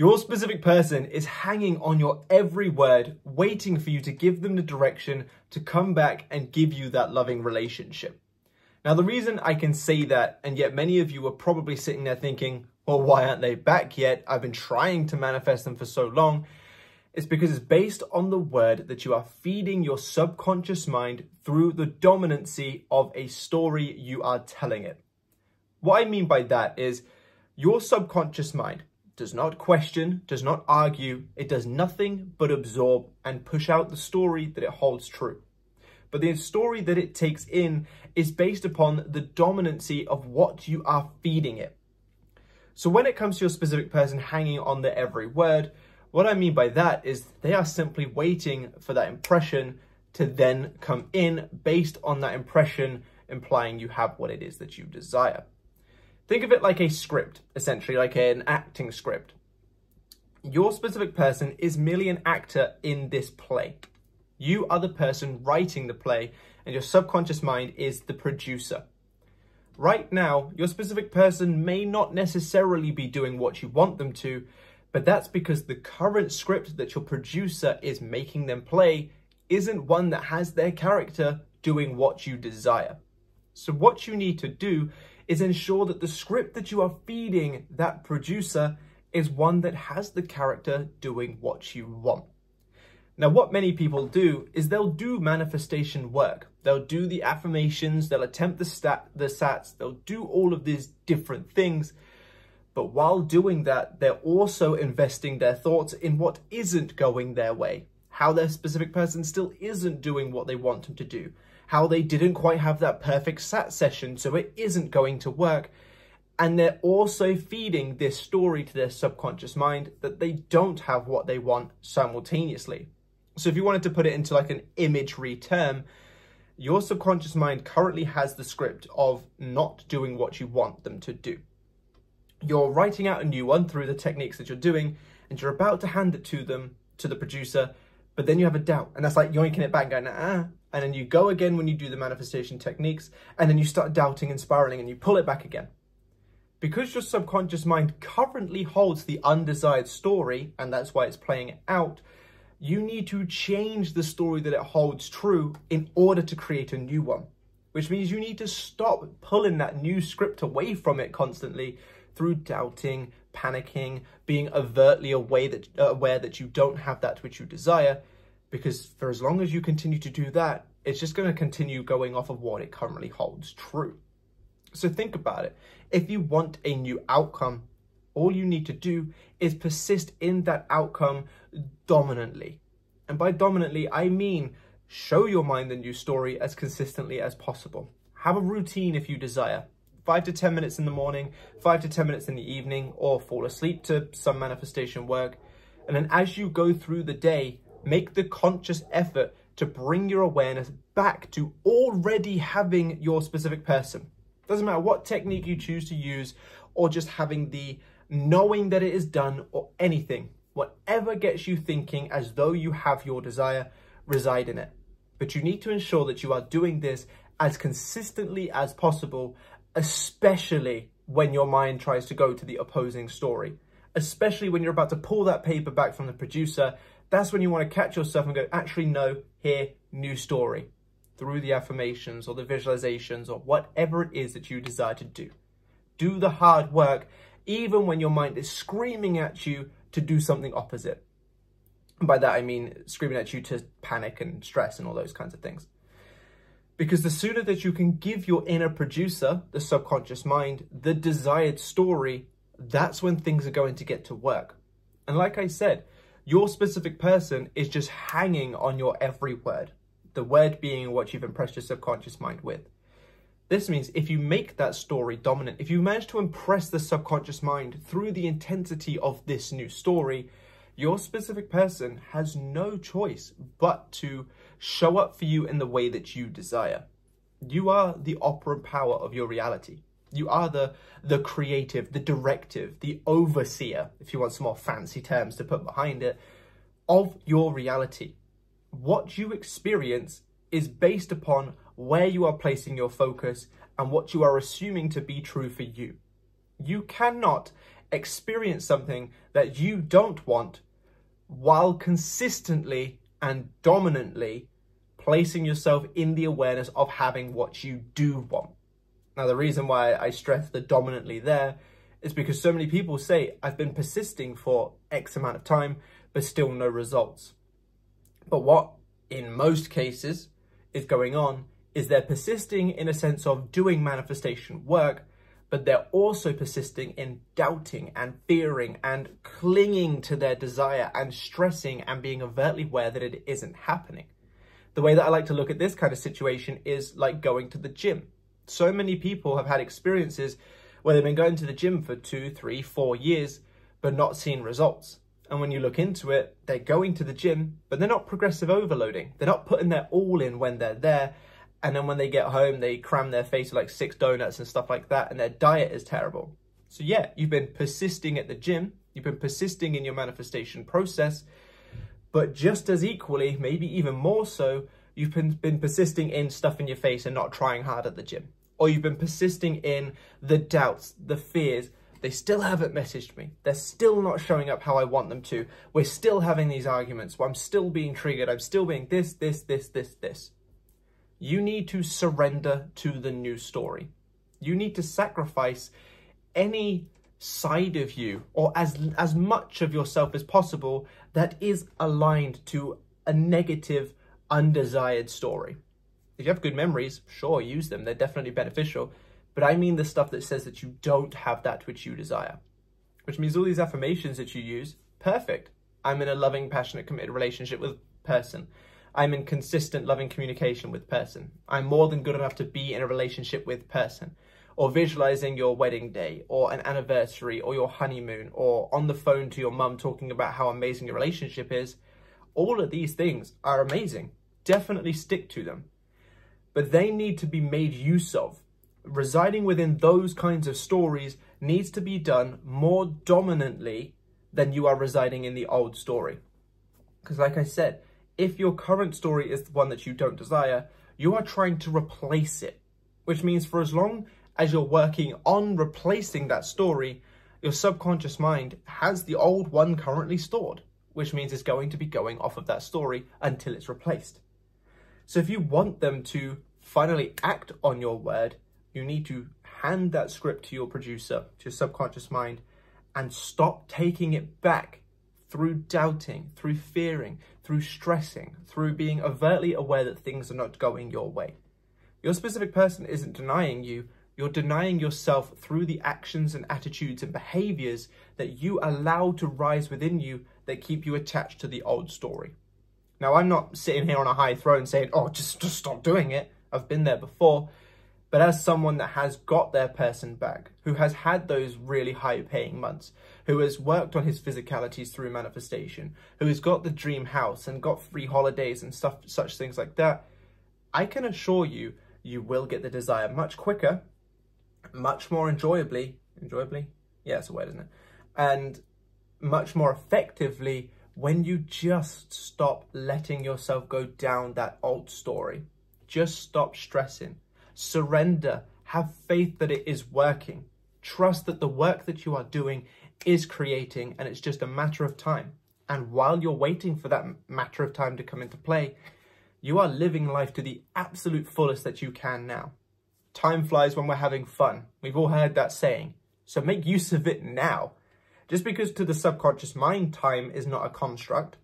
Your specific person is hanging on your every word, waiting for you to give them the direction to come back and give you that loving relationship. Now, the reason I can say that, and yet many of you are probably sitting there thinking, well, why aren't they back yet? I've been trying to manifest them for so long. It's because it's based on the word that you are feeding your subconscious mind through the dominancy of a story you are telling it. What I mean by that is your subconscious mind does not question, does not argue. It does nothing but absorb and push out the story that it holds true. But the story that it takes in is based upon the dominancy of what you are feeding it. So when it comes to your specific person hanging on their every word, what I mean by that is they are simply waiting for that impression to then come in based on that impression, implying you have what it is that you desire. Think of it like a script, essentially like an acting script. Your specific person is merely an actor in this play. You are the person writing the play, and your subconscious mind is the producer. Right now, your specific person may not necessarily be doing what you want them to, but that's because the current script that your producer is making them play isn't one that has their character doing what you desire. So what you need to do is ensure that the script that you are feeding that producer is one that has the character doing what you want. Now, what many people do is they'll do manifestation work. They'll do the affirmations, they'll attempt the sats, they'll do all of these different things. But while doing that, they're also investing their thoughts in what isn't going their way, how their specific person still isn't doing what they want them to do, how they didn't quite have that perfect sat session, so it isn't going to work. And they're also feeding this story to their subconscious mind that they don't have what they want simultaneously. So if you wanted to put it into like an imagery term, your subconscious mind currently has the script of not doing what you want them to do. You're writing out a new one through the techniques that you're doing, and you're about to hand it to them, to the producer, but then you have a doubt, and that's like yoinking it back and going, and then you go again when you do the manifestation techniques, and then you start doubting and spiraling, and you pull it back again. Because your subconscious mind currently holds the undesired story, and that's why it's playing it out, you need to change the story that it holds true in order to create a new one, which means you need to stop pulling that new script away from it constantly through doubting, panicking, being overtly aware that you don't have that which you desire, because for as long as you continue to do that, it's just going to continue going off of what it currently holds true. So think about it. If you want a new outcome, all you need to do is persist in that outcome dominantly. And by dominantly, I mean show your mind the new story as consistently as possible. Have a routine if you desire. 5 to 10 minutes in the morning, 5 to 10 minutes in the evening, or fall asleep to some manifestation work. And then as you go through the day, make the conscious effort to bring your awareness back to already having your specific person. Doesn't matter what technique you choose to use, or just having the knowing that it is done, or anything. Whatever gets you thinking as though you have your desire, reside in it. But you need to ensure that you are doing this as consistently as possible, especially when your mind tries to go to the opposing story. Especially when you're about to pull that paper back from the producer, that's when you want to catch yourself and go, actually, no, here, new story. Through the affirmations or the visualizations or whatever it is that you desire to do. Do the hard work, even when your mind is screaming at you to do something opposite. And by that, I mean screaming at you to panic and stress and all those kinds of things. Because the sooner that you can give your inner producer, the subconscious mind, the desired story, that's when things are going to get to work. And like I said, your specific person is just hanging on your every word. The word being what you've impressed your subconscious mind with. This means if you make that story dominant, if you manage to impress the subconscious mind through the intensity of this new story, your specific person has no choice but to show up for you in the way that you desire. You are the operant power of your reality. You are the creative, the directive, the overseer, if you want some more fancy terms to put behind it, of your reality. What you experience is based upon where you are placing your focus and what you are assuming to be true for you. You cannot experience something that you don't want while consistently and dominantly placing yourself in the awareness of having what you do want. Now, the reason why I stress the dominantly there is because so many people say, I've been persisting for X amount of time, but still no results. But what in most cases is going on is they're persisting in a sense of doing manifestation work, but they're also persisting in doubting and fearing and clinging to their desire and stressing and being overtly aware that it isn't happening. The way that I like to look at this kind of situation is like going to the gym. So many people have had experiences where they've been going to the gym for 2, 3, 4 years, but not seeing results. And when you look into it, they're going to the gym, but they're not progressive overloading. They're not putting their all in when they're there. And then when they get home, they cram their face with like 6 donuts and stuff like that, and their diet is terrible. So yeah, you've been persisting at the gym, you've been persisting in your manifestation process, but just as equally, maybe even more so, you've been persisting in stuffing your face and not trying hard at the gym. Or you've been persisting in the doubts, the fears. They still haven't messaged me. They're still not showing up how I want them to. We're still having these arguments where I'm still being triggered. I'm still being this. You need to surrender to the new story. You need to sacrifice any side of you or as much of yourself as possible that is aligned to a negative, undesired story. If you have good memories, sure, use them. They're definitely beneficial. But I mean the stuff that says that you don't have that which you desire. Which means all these affirmations that you use, perfect. I'm in a loving, passionate, committed relationship with person. I'm in consistent, loving communication with person. I'm more than good enough to be in a relationship with person. Or visualizing your wedding day, or an anniversary, or your honeymoon, or on the phone to your mum talking about how amazing your relationship is. All of these things are amazing. Definitely stick to them. But they need to be made use of. Residing within those kinds of stories needs to be done more dominantly than you are residing in the old story. Because like I said, if your current story is the one that you don't desire, you are trying to replace it. Which means for as long as you're working on replacing that story, your subconscious mind has the old one currently stored. Which means it's going to be going off of that story until it's replaced. So if you want them to finally act on your word, you need to hand that script to your producer, to your subconscious mind, and stop taking it back through doubting, through fearing, through stressing, through being overtly aware that things are not going your way. Your specific person isn't denying you, you're denying yourself through the actions and attitudes and behaviors that you allow to rise within you that keep you attached to the old story. Now, I'm not sitting here on a high throne saying, oh, just stop doing it. I've been there before. But as someone that has got their person back, who has had those really high paying months, who has worked on his physicalities through manifestation, who has got the dream house and got free holidays and stuff, such things like that, I can assure you, you will get the desire much quicker, much more enjoyably, yeah, it's a word, isn't it? And much more effectively when you just stop letting yourself go down that old story. Just stop stressing. Surrender. Have faith that it is working. Trust that the work that you are doing is creating and it's just a matter of time. And while you're waiting for that matter of time to come into play, you are living life to the absolute fullest that you can now. Time flies when we're having fun. We've all heard that saying. So make use of it now. Just because to the subconscious mind time is not a construct,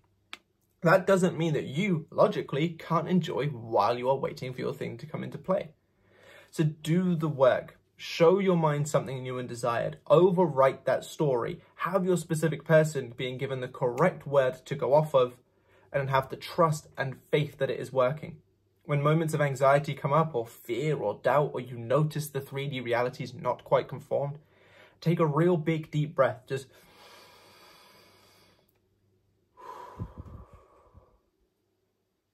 that doesn't mean that you, logically, can't enjoy while you are waiting for your thing to come into play. So do the work. Show your mind something new and desired. Overwrite that story. Have your specific person being given the correct word to go off of, and have the trust and faith that it is working. When moments of anxiety come up, or fear, or doubt, or you notice the 3D reality is not quite conformed, take a real big deep breath. Just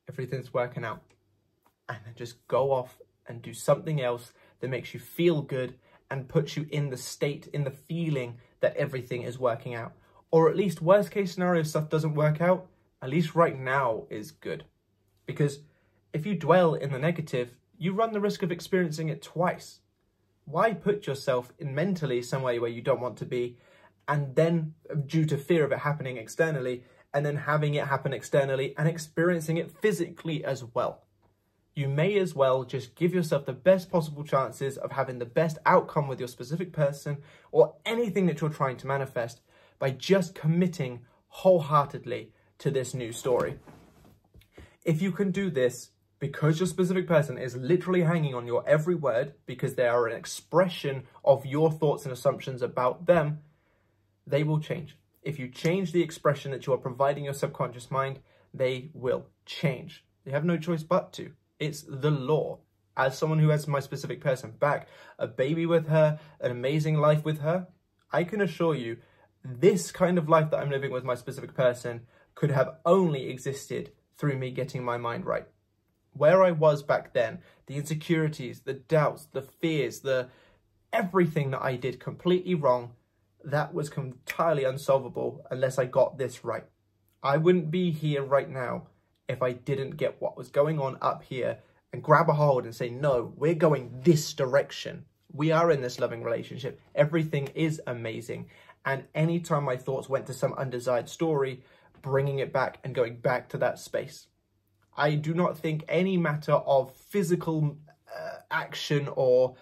everything's working out. And then just go off and do something else that makes you feel good and puts you in the state, in the feeling that everything is working out. Or at least worst case scenario, stuff doesn't work out, at least right now is good. Because if you dwell in the negative, you run the risk of experiencing it twice. Why put yourself in mentally some way where you don't want to be and then due to fear of it happening externally, and then having it happen externally and experiencing it physically as well. You may as well just give yourself the best possible chances of having the best outcome with your specific person or anything that you're trying to manifest by just committing wholeheartedly to this new story. If you can do this, because your specific person is literally hanging on your every word, because they are an expression of your thoughts and assumptions about them, they will change. If you change the expression that you are providing your subconscious mind, they will change. They have no choice but to. It's the law. As someone who has my specific person back, a baby with her, an amazing life with her, I can assure you this kind of life that I'm living with my specific person could have only existed through me getting my mind right. Where I was back then, the insecurities, the doubts, the fears, the everything that I did completely wrong, that was entirely unsolvable unless I got this right. I wouldn't be here right now if I didn't get what was going on up here and grab a hold and say, no, we're going this direction. We are in this loving relationship. Everything is amazing. And anytime my thoughts went to some undesired story, bringing it back and going back to that space. I do not think any matter of physical action or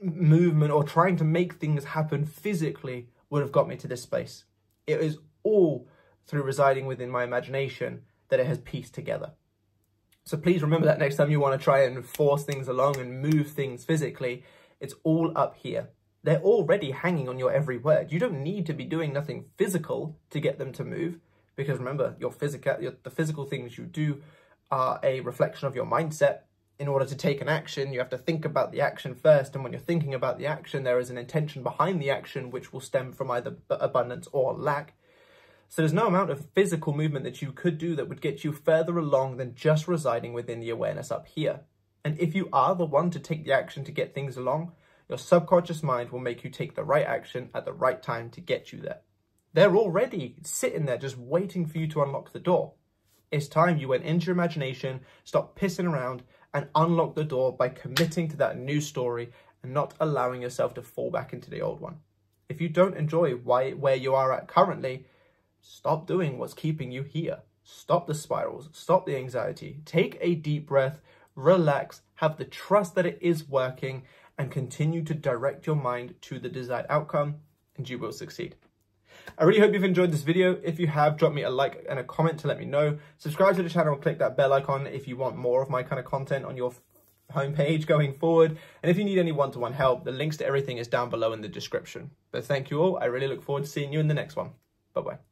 movement or trying to make things happen physically would have got me to this space. It is all through residing within my imagination that it has pieced together. So please remember that next time you want to try and force things along and move things physically, it's all up here. They're already hanging on your every word. You don't need to be doing nothing physical to get them to move, because remember, the physical things you do are a reflection of your mindset. In order to take an action, you have to think about the action first, and when you're thinking about the action, there is an intention behind the action which will stem from either abundance or lack. So there's no amount of physical movement that you could do that would get you further along than just residing within the awareness up here. And if you are the one to take the action to get things along, your subconscious mind will make you take the right action at the right time to get you there. They're already sitting there just waiting for you to unlock the door. It's time you went into your imagination, stop pissing around, and unlock the door by committing to that new story and not allowing yourself to fall back into the old one. If you don't enjoy where you are at currently, stop doing what's keeping you here. Stop the spirals, stop the anxiety, take a deep breath, relax, have the trust that it is working, and continue to direct your mind to the desired outcome, and you will succeed. I really hope you've enjoyed this video. If you have, drop me a like and a comment to let me know. Subscribe to the channel and click that bell icon if you want more of my kind of content on your homepage going forward. And if you need any one-to-one help, the links to everything is down below in the description. But thank you all. I really look forward to seeing you in the next one. Bye-bye.